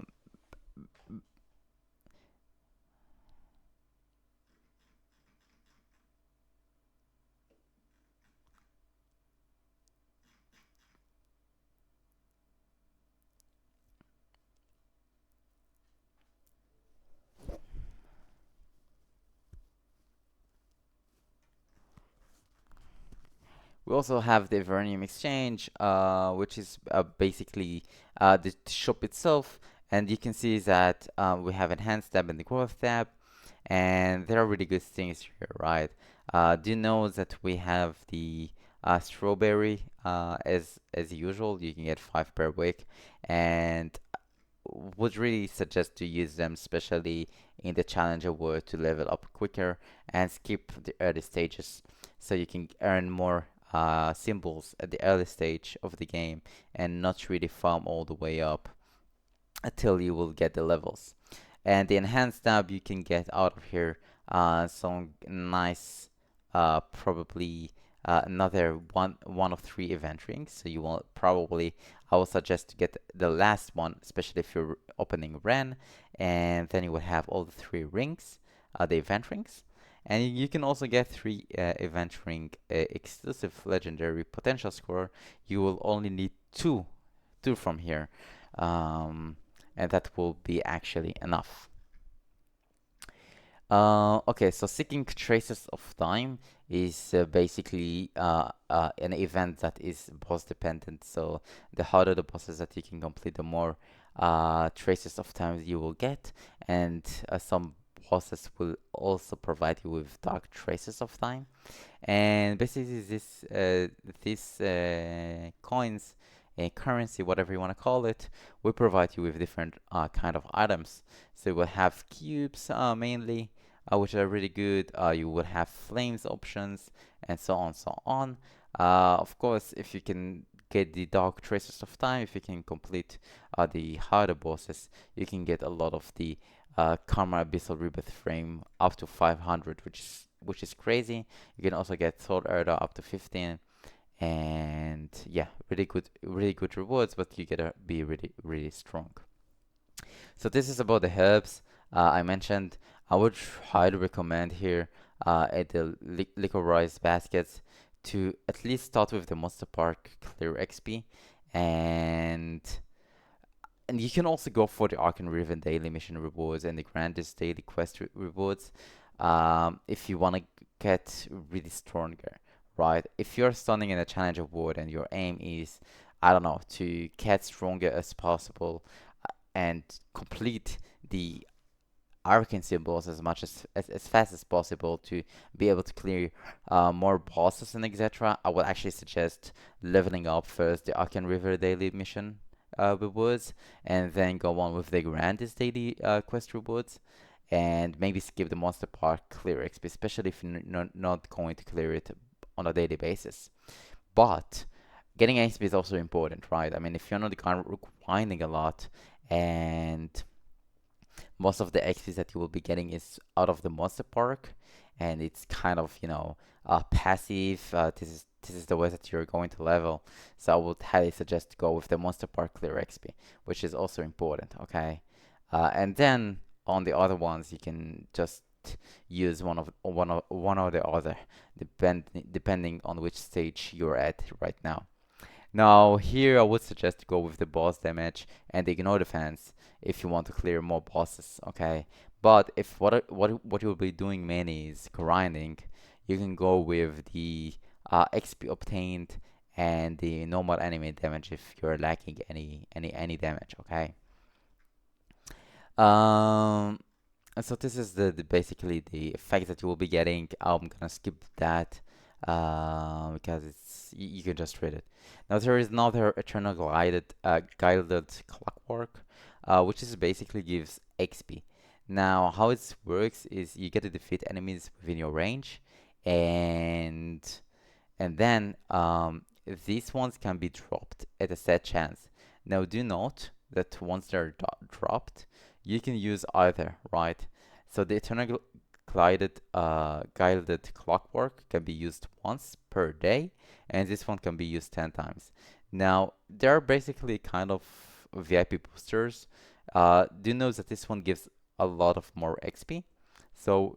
A: we also have the Evernium Exchange, which is basically the shop itself. And you can see that we have Enhanced tab and the Growth tab, and there are really good things here, right? Do you know that we have the Strawberry as usual? You can get 5 per week, and would really suggest to use them, especially in the challenger world, to level up quicker and skip the early stages so you can earn more symbols at the early stage of the game and not really farm all the way up until you will get the levels. And the enhanced tab you can get out of here some nice, probably another one of 3 event rings. So you will probably, I will suggest to get the last one, especially if you're opening Ren, and then you will have all the 3 rings, the event rings. And you can also get 3 event ring exclusive legendary potential score. You will only need two from here. Um, and that will be actually enough. Okay, so Seeking Traces of Time is basically an event that is boss dependent. So the harder the bosses that you can complete, the more traces of time you will get, and some bosses will also provide you with dark traces of time. And basically, these coins, currency, whatever you want to call it, will provide you with different kind of items. So you will have cubes mainly, which are really good. You will have flames options, and so on, so on. Of course, if you can get the dark traces of time, if you can complete the harder bosses, you can get a lot of the Karma Abyssal Rebirth frame up to 500, which is crazy. You can also get Thought Erda up to 15, and yeah, really good rewards, but you gotta be really strong. So this is about the herbs I mentioned. I would highly recommend here at the liquorized baskets to at least start with the Monster Park Clear XP, and and you can also go for the Arcan Riven daily mission rewards and the Grandest daily quest rewards if you want to get really stronger, right? If you're standing in a challenger world and your aim is, I don't know, to get stronger as possible and complete the arcane symbols as fast as possible to be able to clear more bosses and etc. I would actually suggest leveling up first the Arcane River daily mission rewards, and then go on with the grandest daily quest rewards, and maybe skip the Monster Park clear XP, especially if you're not going to clear it on a daily basis. But getting XP is also important, right? I mean, if you're not grinding a lot and most of the XP that you will be getting is out of the monster park, and it's kind of, passive. This is the way that you're going to level. So I would highly suggest to go with the monster park clear XP, which is also important. Okay, and then on the other ones you can just use one or the other, depending on which stage you're at right now. Now, here I would suggest to go with the boss damage and ignore defense if you want to clear more bosses, okay? But if what you'll be doing mainly is grinding, you can go with the XP obtained and the normal enemy damage if you're lacking any damage, okay? Um, and so this is the basically the effect that you will be getting. I'm gonna skip that because you can just read it. Now there is another Eternal Guided Clockwork, which is basically gives XP. Now how it works is you get to defeat enemies within your range, and then these ones can be dropped at a set chance. Now do note that once they're dropped, you can use either, right? So the eternal guided clockwork can be used once per day, and this one can be used 10 times. Now, they're basically kind of VIP boosters. Do know that this one gives a lot of more XP. So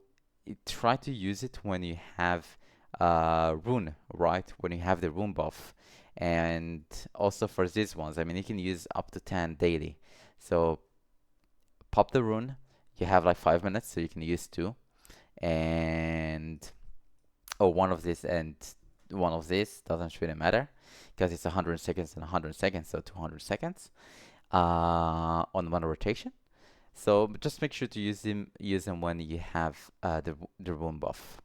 A: try to use it when you have rune, right? When you have the rune buff. And also for these ones, I mean, you can use up to 10 daily. So pop the rune. You have like 5 minutes, so you can use two. And oh, one of this and one of this doesn't really matter because it's 100 seconds and 100 seconds, so 200 seconds on one rotation. So just make sure to use them when you have the room buff.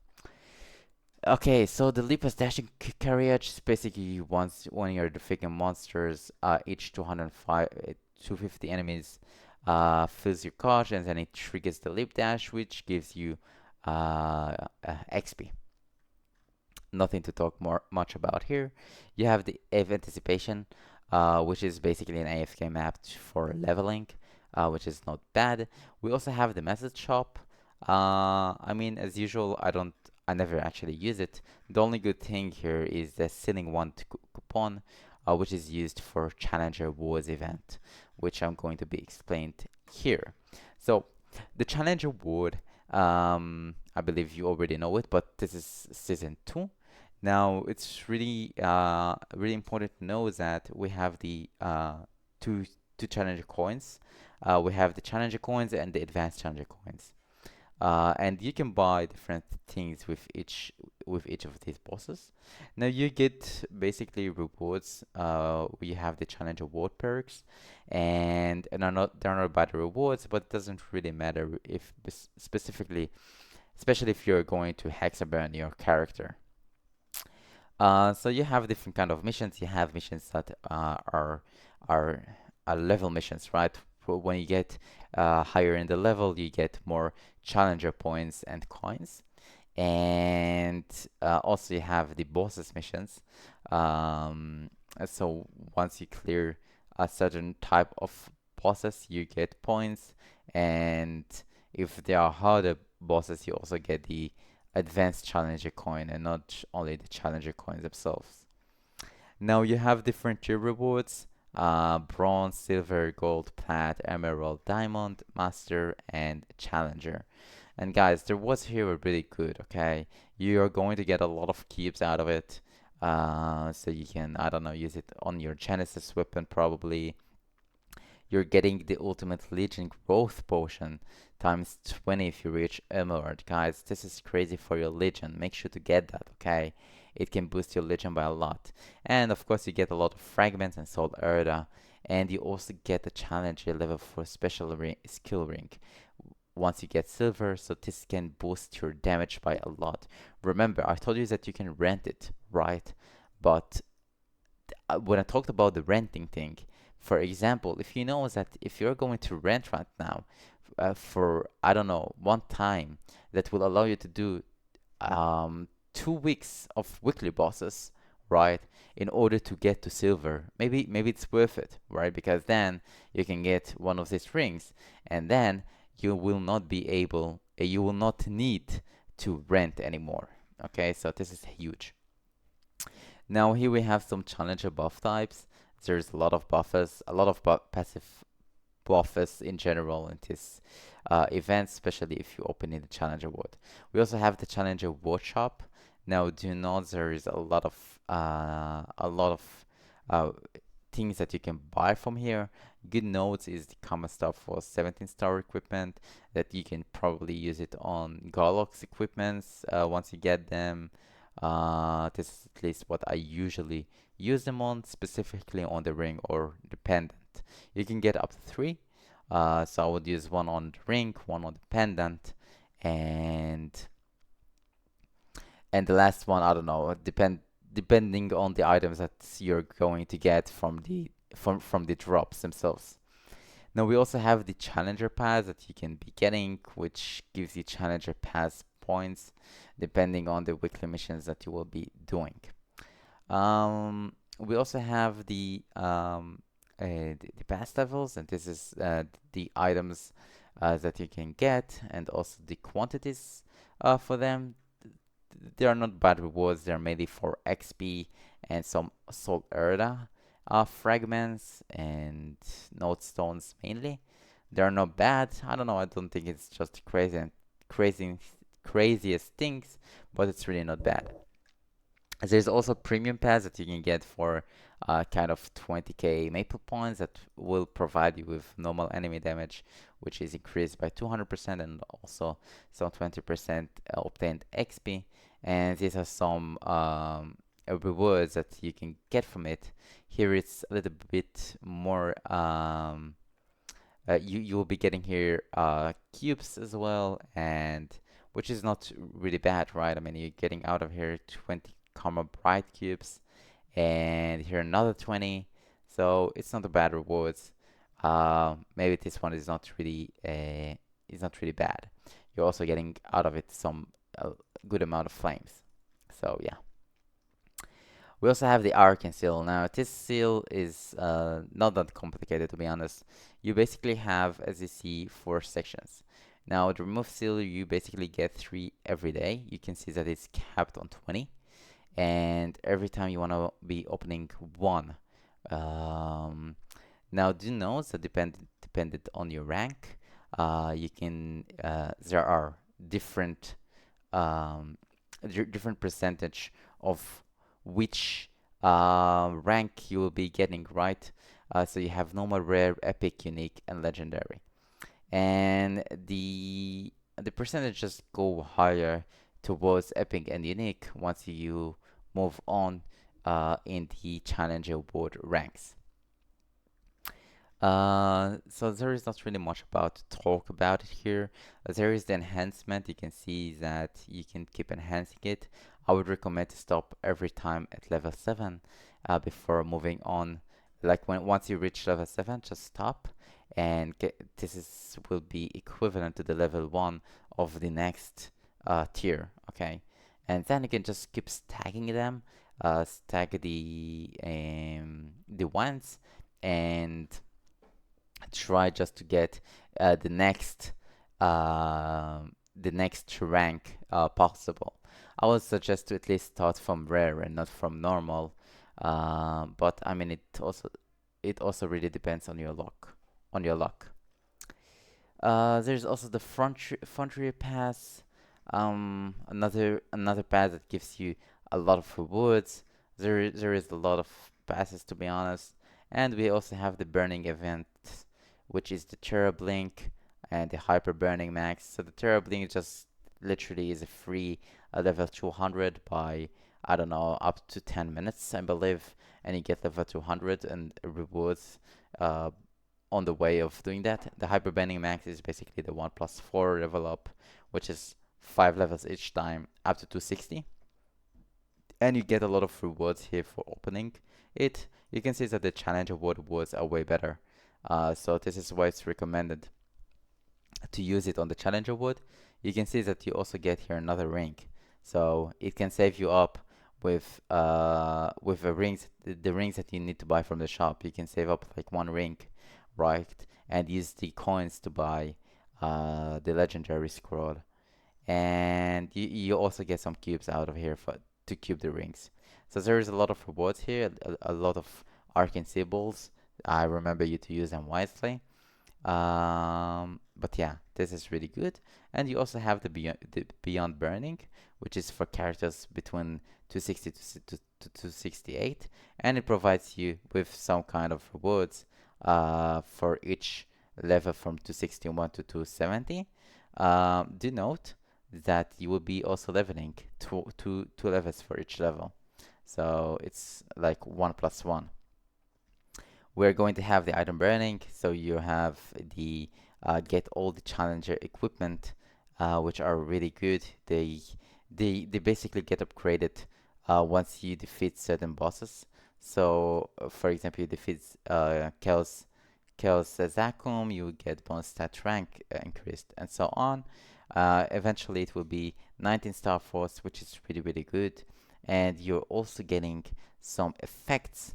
A: Okay, so the Leapers Dashing Carriage is basically once when you're defeating monsters, each 250 enemies fills your card, and then it triggers the Leap Dash, which gives you XP. Nothing to talk more much about here. You have the Ave Anticipation, which is basically an AFK map for leveling, which is not bad. We also have the Message Shop. I mean, as usual, I never actually use it. The only good thing here is the Ceiling 1 coupon, which is used for Challenger Wars event, which I'm going to be explained here. So, the Challenger Ward, I believe you already know it, but this is season 2. Now, it's really important to know that we have the two challenger coins. We have the challenger coins and the advanced challenger coins. And you can buy different things with each of these bosses. Now you get basically rewards. We have the challenge award perks, and they're not bad rewards, but it doesn't really matter if specifically, especially if you're going to hexaburn your character. So you have different kind of missions. You have missions that are level missions, right? When you get higher in the level, you get more challenger points and coins. And also you have the bosses missions. So once you clear a certain type of bosses, you get points. And if they are harder bosses, you also get the advanced challenger coin and not only the challenger coins themselves. Now you have different tier rewards: bronze, silver, gold, plat, emerald, diamond, master, and challenger. And guys, the rewards here are really good, okay? You are going to get a lot of keeps out of it. So you can, I don't know, use it on your Genesis weapon probably. You're getting the ultimate Legion growth potion times 20 if you reach Emerald. Guys, this is crazy for your Legion. Make sure to get that, okay? It can boost your Legion by a lot. And of course, you get a lot of fragments and Soul Erda. And you also get a challenger level for special skill ring once you get silver, so this can boost your damage by a lot. Remember, I told you that you can rent it, right? But when I talked about the renting thing, for example, if you know that if you're going to rent right now for, I don't know, one time that will allow you to do 2 weeks of weekly bosses, right? In order to get to silver, maybe it's worth it, right? Because then you can get one of these rings, and then you will not need to rent anymore. Okay, so this is huge. Now here we have some challenger buff types. There's a lot of buffers, a lot of passive buffers in general in this event, especially if you open in the challenger world. We also have the challenger workshop. Now do note there is a lot of uh, things that you can buy from here. Good notes is the common stuff for 17-star equipment that you can probably use it on Garlock's equipments once you get them. This is at least what I usually use them on, specifically on the ring or the pendant. You can get up to three. So I would use one on the ring, one on the pendant, and the last one, I don't know, depending on the items that you're going to get from the drops themselves. Now we also have the challenger pass that you can be getting, which gives you challenger pass points depending on the weekly missions that you will be doing. We also have the the past levels, and this is the items that you can get, and also the quantities for them. They are not bad rewards. They're mainly for XP and some Soul Erda fragments and Note Stones mainly. They're not bad. I don't know. I don't think it's just crazy, craziest things, but it's really not bad. There's also premium pass that you can get for kind of 20k maple points that will provide you with normal enemy damage, which is increased by 200% and also some 20% obtained XP. And these are some rewards that you can get from it. Here it's a little bit more. You will be getting here cubes as well, and which is not really bad, right? I mean, you're getting out of here 20 Karma Bright cubes, and here another 20. So it's not a bad rewards. Maybe this one is not really bad. You're also getting out of it some good amount of flames. So yeah. We also have the Arcane Seal. Now, this seal is not that complicated, to be honest. You basically have, as you see, four sections. Now, the remove seal, you basically get three every day. You can see that it's capped on 20. And every time you want to be opening one. Um, Now, do note that dependent on your rank, there are different different percentage of which rank you will be getting, right? So you have normal, rare, epic, unique, and legendary. And the percentages go higher towards epic and unique once you move on in the challenge award ranks. So there is not really much about to talk about it here. There is the enhancement. You can see that you can keep enhancing it. I would recommend to stop every time at level 7 before moving on. Like once you reach level 7, just stop and will be equivalent to the level 1 of the next tier, okay? And then you can just keep stacking them, stack the ones, and try just to get the next rank possible. I would suggest to at least start from rare and not from normal. But I mean, it also really depends on your luck. There's also the Frontier Pass, another pass that gives you a lot of rewards. There is a lot of passes, to be honest, and we also have the Burning event, which is the Terra Blink and the Hyper Burning Max. So the Terra Blink just literally is a free level 200 by, I don't know, up to 10 minutes, I believe, and you get level 200 and rewards uh, on the way of doing that. The Hyper Burning Max is basically the 1+4 level up, which is 5 levels each time, up to 260. And you get a lot of rewards here for opening it. You can see that the challenge award rewards are way better. So this is why it's recommended to use it on the challenge award. You can see that you also get here another ring. So it can save you up with the rings that you need to buy from the shop. You can save up like one ring, right? And use the coins to buy the legendary scroll. And you also get some cubes out of here to cube the rings. So there is a lot of rewards here, a lot of arcane symbols. I remember you to use them wisely. But yeah, this is really good. And you also have the Beyond Burning, which is for characters between 260 to 268, and it provides you with some kind of rewards for each level from 261 to 270. Do note that you will be also leveling two levels for each level. So it's like 1+1. We're going to have the item burning, so you have the get all the challenger equipment, which are really good. They basically get upgraded once you defeat certain bosses. So, for example, you defeat Chaos Zakum, you get bonus stat rank increased, and so on. Eventually, it will be 19 Star Force, which is really, really good. And you're also getting some effects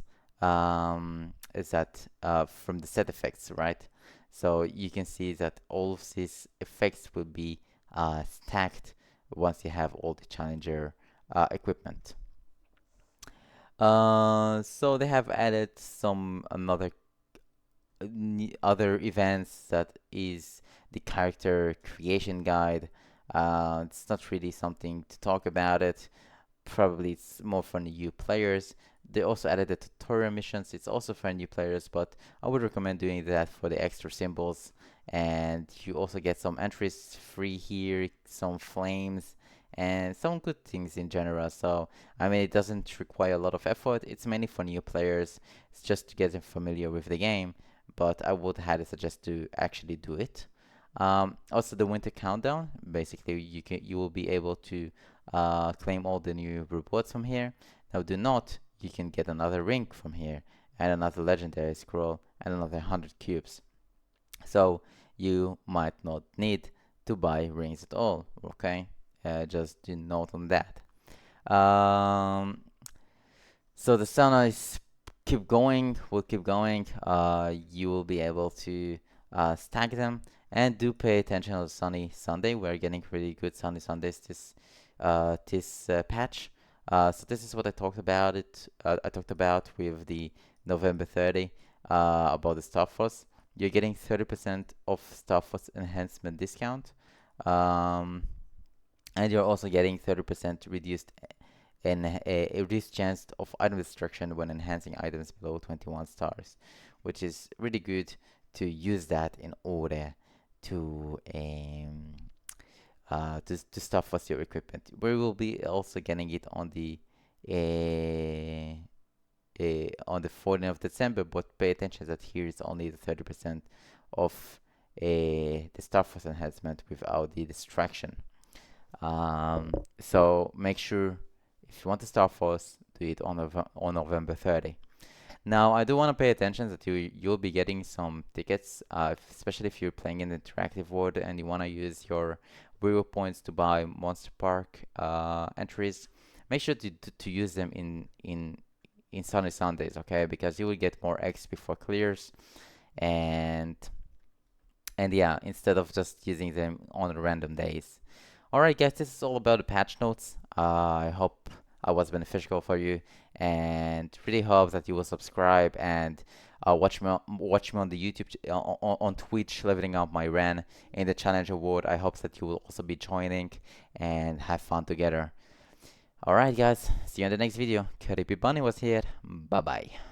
A: is that from the set effects, right? So you can see that all of these effects will be stacked once you have all the Challenger equipment. So they have added some another other events that is the character creation guide. It's not really something to talk about it. Probably it's more for new players. They also added the tutorial missions. It's also for new players, but I would recommend doing that for the extra symbols. And you also get some entries free here, some flames, and some good things in general. So, I mean, it doesn't require a lot of effort. It's mainly for new players. It's just to get them familiar with the game. But I would highly suggest to actually do it. Also, the winter countdown. Basically, you will be able to claim all the new rewards from here. Now, do not. You can get another ring from here, and another legendary scroll, and another 100 cubes. So you might not need to buy rings at all. Okay, just note on that. Um, so the sun is keep going, will keep going. You will be able to stack them, and do pay attention on sunny Sunday. We're getting pretty good sunny Sundays this patch. So this is what I talked about it. I talked about with the November 30 about the Star Force. You're getting 30% of Star Force enhancement discount, um, and you're also getting 30% reduced and a reduced chance of item destruction when enhancing items below 21 stars, which is really good to use that in order to stuff us your equipment. We will be also getting it uh, on the 14th of December, but pay attention that here is only the 30% of the Star Force enhancement without the distraction. So make sure if you want to start Force, do it on November 30. Now, I do want to pay attention that you'll be getting some tickets, especially if you're playing in the interactive world and you want to use your Wheel points to buy Monster Park entries. Make sure to use them in sunny Sundays, okay? Because you will get more XP for clears, and yeah, instead of just using them on random days. Alright guys, this is all about the patch notes. I hope I was beneficial for you, and really hope that you will subscribe and watch me on the on Twitch, leveling up my ran in the Challenger World. I hope that you will also be joining and have fun together. Alright guys, see you in the next video. Curry Bunny was here. Bye bye.